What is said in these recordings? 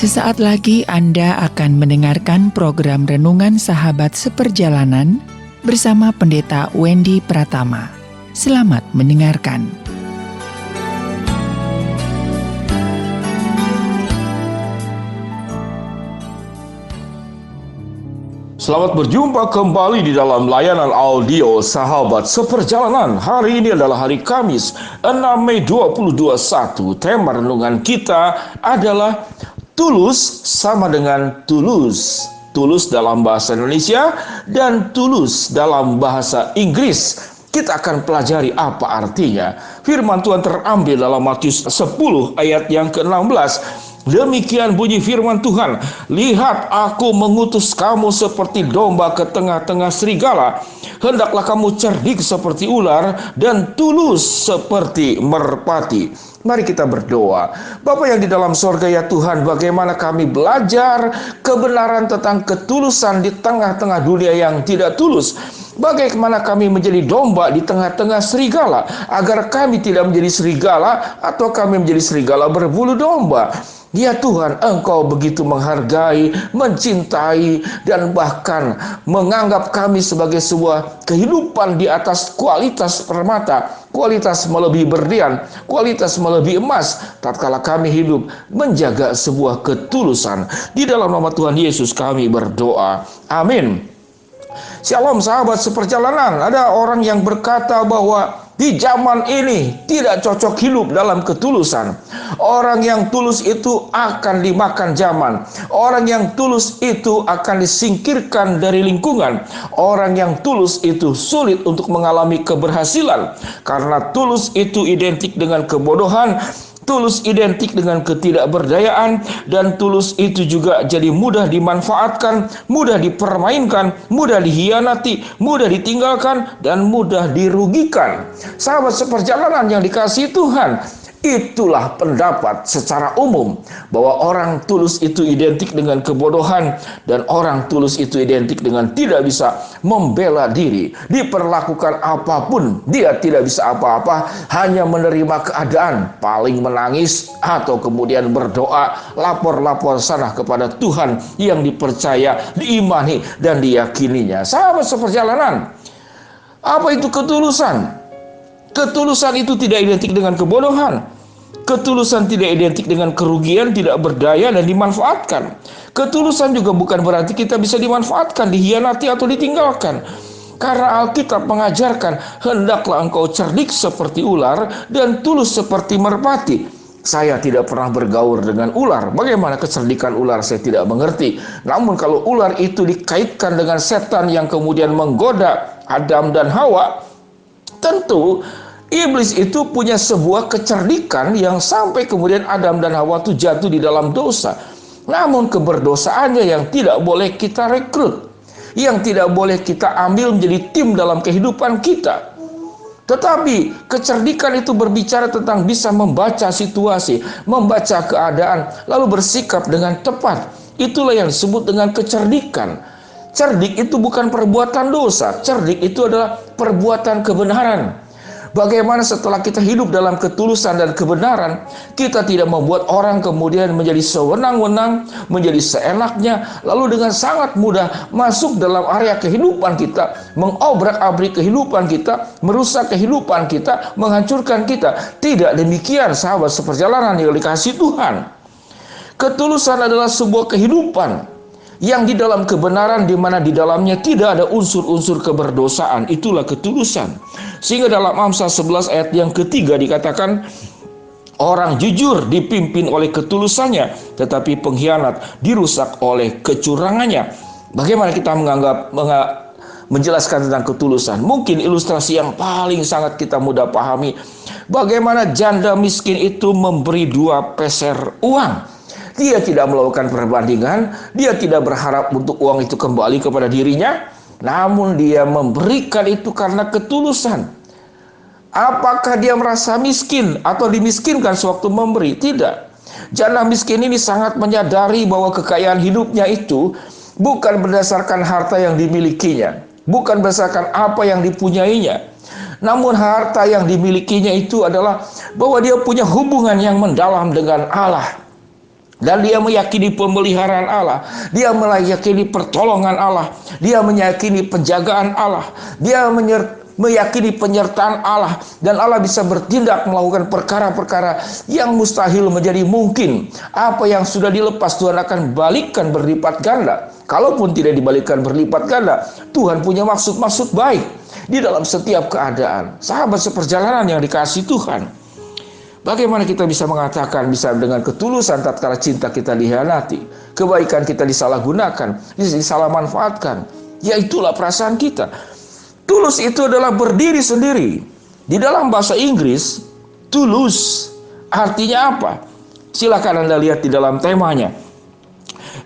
Sesaat lagi Anda akan mendengarkan program Renungan Sahabat Seperjalanan bersama Pendeta Wendy Pratama. Selamat mendengarkan. Selamat berjumpa kembali di dalam layanan audio Sahabat Seperjalanan. Hari ini adalah hari Kamis, 6 Mei 2021. Tema renungan kita adalah tulus sama dengan tulus. Tulus dalam bahasa Indonesia dan tulus dalam bahasa Inggris. Kita akan pelajari apa artinya. Firman Tuhan terambil dalam Matius 10 ayat yang ke-16. Demikian bunyi firman Tuhan, lihat aku mengutus kamu seperti domba ke tengah-tengah serigala. Hendaklah kamu cerdik seperti ular dan tulus seperti merpati. Mari kita berdoa. Bapa yang di dalam sorga, ya Tuhan, bagaimana kami belajar kebenaran tentang ketulusan di tengah-tengah dunia yang tidak tulus. Bagaimana kami menjadi domba di tengah-tengah serigala, agar kami tidak menjadi serigala atau kami menjadi serigala berbulu domba. Ya Tuhan, Engkau begitu menghargai, mencintai, dan bahkan menganggap kami sebagai sebuah kehidupan di atas kualitas permata, kualitas melebihi berlian, kualitas melebihi emas, tatkala kami hidup menjaga sebuah ketulusan. Di dalam nama Tuhan Yesus kami berdoa. Amin. Shalom sahabat seperjalanan. Ada orang yang berkata bahwa di zaman ini tidak cocok hidup dalam ketulusan. Orang yang tulus itu akan dimakan zaman. Orang yang tulus itu akan disingkirkan dari lingkungan. Orang yang tulus itu sulit untuk mengalami keberhasilan. Karena tulus itu identik dengan kebodohan. Tulus identik dengan ketidakberdayaan, dan tulus itu juga jadi mudah dimanfaatkan, mudah dipermainkan, mudah dihianati, mudah ditinggalkan, dan mudah dirugikan. Sahabat seperjalanan yang dikasihi Tuhan, itulah pendapat secara umum bahwa orang tulus itu identik dengan kebodohan, dan orang tulus itu identik dengan tidak bisa membela diri. Diperlakukan apapun, dia tidak bisa apa-apa, hanya menerima keadaan, paling menangis atau kemudian berdoa, lapor-lapor sana kepada Tuhan yang dipercaya, diimani, dan diyakininya. Sahabat seperjalanan, apa itu ketulusan? Ketulusan itu tidak identik dengan kebodohan. Ketulusan tidak identik dengan kerugian, tidak berdaya, dan dimanfaatkan. Ketulusan juga bukan berarti kita bisa dimanfaatkan, dihianati, atau ditinggalkan. Karena Alkitab mengajarkan, hendaklah engkau cerdik seperti ular dan tulus seperti merpati. Saya tidak pernah bergaul dengan ular. Bagaimana kecerdikan ular saya tidak mengerti. Namun kalau ular itu dikaitkan dengan setan yang kemudian menggoda Adam dan Hawa, tentu iblis itu punya sebuah kecerdikan yang sampai kemudian Adam dan Hawa itu jatuh di dalam dosa. Namun keberdosaannya yang tidak boleh kita rekrut, yang tidak boleh kita ambil menjadi tim dalam kehidupan kita. Tetapi kecerdikan itu berbicara tentang bisa membaca situasi, membaca keadaan, lalu bersikap dengan tepat. Itulah yang disebut dengan kecerdikan. Cerdik itu bukan perbuatan dosa. Cerdik itu adalah perbuatan kebenaran. Bagaimana setelah kita hidup dalam ketulusan dan kebenaran, kita tidak membuat orang kemudian menjadi sewenang-wenang, menjadi seenaknya, lalu dengan sangat mudah masuk dalam area kehidupan kita, mengobrak-abrik kehidupan kita, merusak kehidupan kita, menghancurkan kita. Tidak demikian sahabat seperjalanan yang dikasihi Tuhan. Ketulusan adalah sebuah kehidupan yang di dalam kebenaran, di mana di dalamnya tidak ada unsur-unsur keberdosaan. Itulah ketulusan. Sehingga dalam Amsal 11 ayat yang ketiga dikatakan, orang jujur dipimpin oleh ketulusannya, tetapi pengkhianat dirusak oleh kecurangannya. Bagaimana kita menjelaskan tentang ketulusan? Mungkin ilustrasi yang paling sangat kita mudah pahami, bagaimana janda miskin itu memberi 2 peser uang. Dia tidak melakukan perbandingan, dia tidak berharap untuk uang itu kembali kepada dirinya, namun dia memberikan itu karena ketulusan. Apakah dia merasa miskin atau dimiskinkan sewaktu memberi? Tidak. Janda miskin ini sangat menyadari bahwa kekayaan hidupnya itu bukan berdasarkan harta yang dimilikinya, bukan berdasarkan apa yang dipunyainya. Namun harta yang dimilikinya itu adalah bahwa dia punya hubungan yang mendalam dengan Allah. Dan dia meyakini pemeliharaan Allah, dia meyakini pertolongan Allah, dia meyakini penjagaan Allah, dia meyakini penyertaan Allah, dan Allah bisa bertindak melakukan perkara-perkara yang mustahil menjadi mungkin. Apa yang sudah dilepas Tuhan akan balikkan berlipat ganda. Kalaupun tidak dibalikkan berlipat ganda, Tuhan punya maksud-maksud baik di dalam setiap keadaan. Sahabat seperjalanan yang dikasihi Tuhan, bagaimana kita bisa mengatakan bisa dengan ketulusan tatkala cinta kita dikhianati, kebaikan kita disalahgunakan, disalahmanfaatkan? Ya, itulah perasaan kita. Tulus itu adalah berdiri sendiri. Di dalam bahasa Inggris, tulus artinya apa? Silakan Anda lihat di dalam temanya.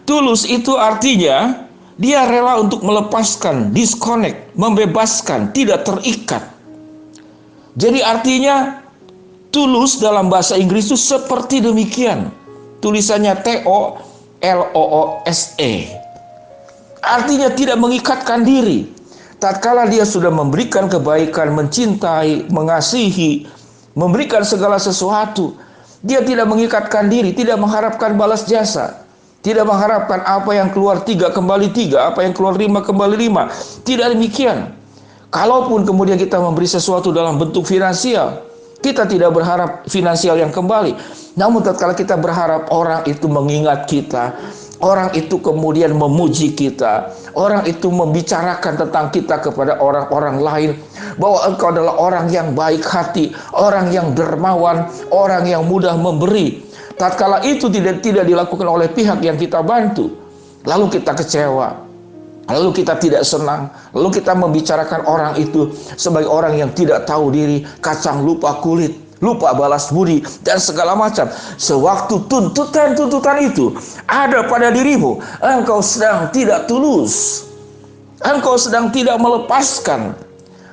Tulus itu artinya dia rela untuk melepaskan, disconnect, membebaskan, tidak terikat. Jadi artinya tulus dalam bahasa Inggris itu seperti demikian. Tulisannya TOLOOSE. Artinya tidak mengikatkan diri. Tatkala dia sudah memberikan kebaikan, mencintai, mengasihi, memberikan segala sesuatu, dia tidak mengikatkan diri, tidak mengharapkan balas jasa, tidak mengharapkan apa yang keluar 3 kembali 3, apa yang keluar 5 kembali 5. Tidak demikian. Kalaupun kemudian kita memberi sesuatu dalam bentuk finansial, kita tidak berharap finansial yang kembali. Namun tatkala kita berharap orang itu mengingat kita, orang itu kemudian memuji kita, orang itu membicarakan tentang kita kepada orang-orang lain, bahwa engkau adalah orang yang baik hati, orang yang dermawan, orang yang mudah memberi. Tatkala itu tidak dilakukan oleh pihak yang kita bantu, lalu kita kecewa, lalu kita tidak senang, lalu kita membicarakan orang itu sebagai orang yang tidak tahu diri, kacang lupa kulit, lupa balas budi, dan segala macam. Sewaktu tuntutan itu ada pada dirimu, engkau sedang tidak tulus, engkau sedang tidak melepaskan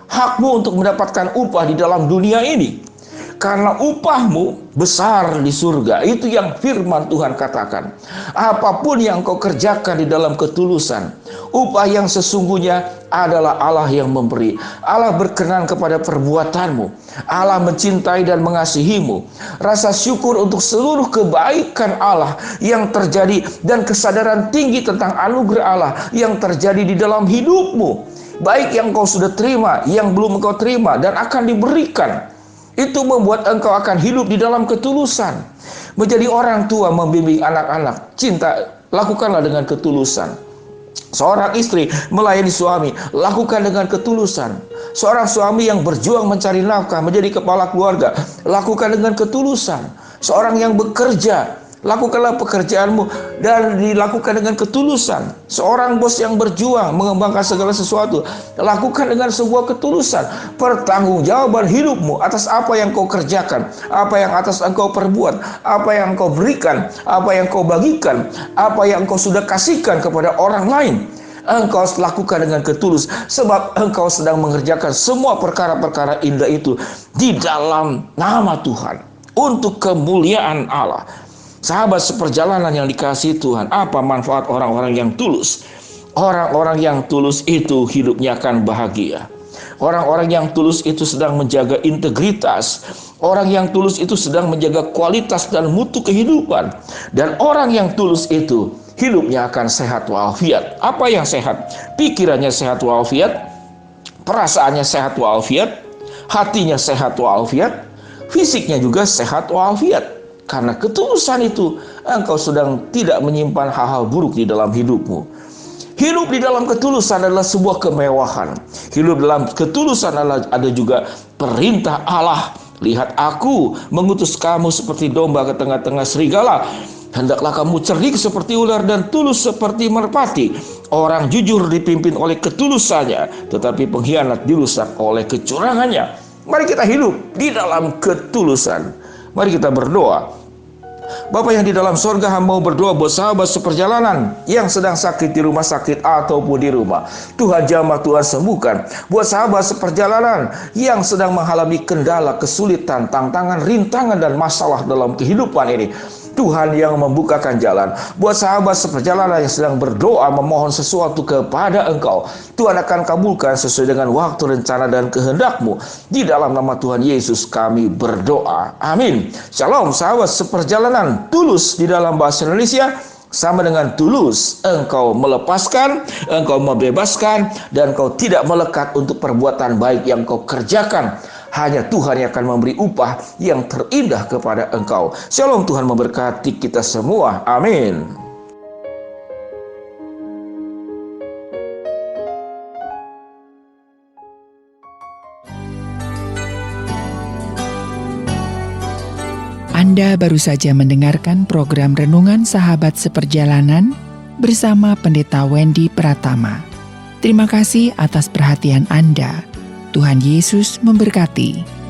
hakmu untuk mendapatkan upah di dalam dunia ini. Karena upahmu besar di surga. Itu yang firman Tuhan katakan. Apapun yang kau kerjakan di dalam ketulusan, upah yang sesungguhnya adalah Allah yang memberi. Allah berkenan kepada perbuatanmu. Allah mencintai dan mengasihimu. Rasa syukur untuk seluruh kebaikan Allah yang terjadi dan kesadaran tinggi tentang anugerah Allah yang terjadi di dalam hidupmu. Baik yang kau sudah terima, yang belum kau terima, dan akan diberikan. Itu membuat engkau akan hidup di dalam ketulusan. Menjadi orang tua membimbing anak-anak, cinta, lakukanlah dengan ketulusan. Seorang istri melayani suami, lakukan dengan ketulusan. Seorang suami yang berjuang mencari nafkah, menjadi kepala keluarga, lakukan dengan ketulusan. Seorang yang bekerja, lakukanlah pekerjaanmu dan dilakukan dengan ketulusan. Seorang bos yang berjuang mengembangkan segala sesuatu, lakukan dengan sebuah ketulusan. Pertanggungjawaban hidupmu atas apa yang kau kerjakan, apa yang atas engkau perbuat, apa yang kau berikan, apa yang kau bagikan, apa yang kau sudah kasihkan kepada orang lain, engkau lakukan dengan ketulus, sebab engkau sedang mengerjakan semua perkara-perkara indah itu di dalam nama Tuhan, untuk kemuliaan Allah. Sahabat seperjalanan yang dikasihi Tuhan, apa manfaat orang-orang yang tulus? Orang-orang yang tulus itu hidupnya akan bahagia. Orang-orang yang tulus itu sedang menjaga integritas. Orang yang tulus itu sedang menjaga kualitas dan mutu kehidupan. Dan orang yang tulus itu hidupnya akan sehat walafiat. Apa yang sehat? Pikirannya sehat walafiat, perasaannya sehat walafiat, hatinya sehat walafiat, fisiknya juga sehat walafiat. Karena ketulusan itu, engkau sedang tidak menyimpan hal-hal buruk di dalam hidupmu. Hidup di dalam ketulusan adalah sebuah kemewahan. Hidup dalam ketulusan ada juga perintah Allah. Lihat, aku mengutus kamu seperti domba ke tengah-tengah serigala. Hendaklah kamu cerdik seperti ular dan tulus seperti merpati. Orang jujur dipimpin oleh ketulusannya, tetapi pengkhianat dirusak oleh kecurangannya. Mari kita hidup di dalam ketulusan. Mari kita berdoa. Bapa yang di dalam sorga, hamba mau berdoa buat sahabat seperjalanan yang sedang sakit di rumah sakit ataupun di rumah. Tuhan jamah, Tuhan sembuhkan. Buat sahabat seperjalanan yang sedang mengalami kendala, kesulitan, tantangan, rintangan, dan masalah dalam kehidupan ini, Tuhan yang membukakan jalan. Buat sahabat seperjalanan yang sedang berdoa memohon sesuatu kepada Engkau, Tuhan akan kabulkan sesuai dengan waktu, rencana, dan kehendak-Mu. Di dalam nama Tuhan Yesus kami berdoa. Amin. Shalom sahabat seperjalanan. Tulus di dalam bahasa Indonesia sama dengan tulus, engkau melepaskan, engkau membebaskan, dan engkau tidak melekat untuk perbuatan baik yang kau kerjakan. Hanya Tuhan yang akan memberi upah yang terindah kepada engkau. Shalom, Tuhan memberkati kita semua. Amin. Anda baru saja mendengarkan program Renungan Sahabat Seperjalanan bersama Pendeta Wendy Pratama. Terima kasih atas perhatian Anda. Tuhan Yesus memberkati.